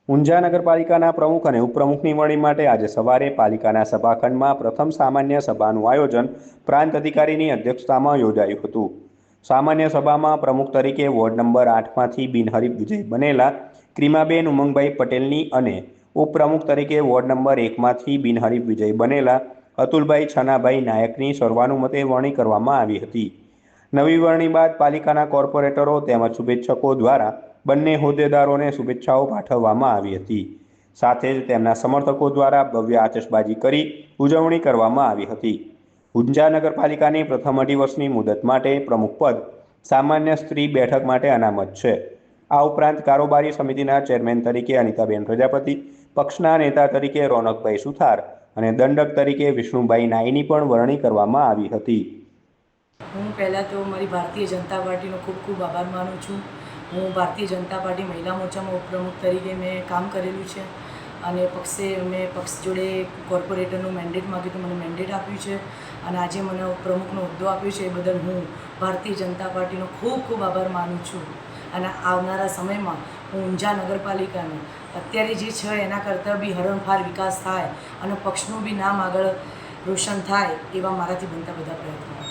ઊંઝા નગરપાલિકાના પ્રમુખ અને ઉપપ્રમુખની વરણી માટે આજે સવારે પાલિકાના સભાખંડમાં પ્રથમ સામાન્ય સભાનું આયોજન પ્રાંત અધિકારીની અધ્યક્ષતામાં યોજાયું હતું। સામાન્ય સભામાં પ્રમુખ તરીકે વોર્ડ નંબર 8માંથી બિનહરીફ વિજય બનેલા ક્રિમાબેન ઉમંગભાઈ પટેલની અને ઉપપ્રમુખ તરીકે વોર્ડ નંબર 1માંથી બિનહરીફ વિજય બનેલા અતુલભાઈ છનાભાઈ નાયકની સર્વાનુમતે વરણી કરવામાં આવી હતી। નવી વરણી બાદ પાલિકાના કોર્પોરેટરો તેમજ શુભેચ્છકો દ્વારા બંને હોદ્દેદારોને શુભેચ્છાઓ પાઠવવામાં આવી હતી। સાથે જ તેમના સમર્થકો દ્વારા ભવ્ય આતશબાજી કરી ઉજવણી કરવામાં આવી હતી। ઊંઝા નગરપાલિકાની પ્રથમ 2.5 વર્ષની મુદત માટે પ્રમુખ પદ સામાન્ય સ્ત્રી બેઠક માટે અનામત છે। આ ઉપરાંત કારોબારી સમિતિના ચેરમેન તરીકે અનિતાબેન પ્રજાપતિ, પક્ષના નેતા તરીકે રોનકભાઈ સુથાર અને દંડક તરીકે વિષ્ણુભાઈ નાઈની પણ વરણી કરવામાં આવી હતી। હું પહેલાં તો મારી ભારતીય જનતા પાર્ટીનો ખૂબ ખૂબ આભાર માનું છું। હું ભારતીય જનતા પાર્ટી મહિલા મોરચામાં ઉપપ્રમુખ તરીકે મેં કામ કરેલું છે અને મેં પક્ષ જોડે કોર્પોરેટરનું મેન્ડેટ માગ્યું તો મને મેન્ડેટ આપ્યું છે અને આજે મને ઉપપ્રમુખનો હોદ્દો આપ્યો છે। એ બદલ હું ભારતીય જનતા પાર્ટીનો ખૂબ ખૂબ આભાર માનું છું અને આવનારા સમયમાં હું ઊંઝા નગરપાલિકાનો અત્યારે જે છે એના કરતાં બી હરણફાળ વિકાસ થાય અને પક્ષનું બી નામ આગળ રોશન થાય એવા મારાથી બનતા બધા પ્રયત્નો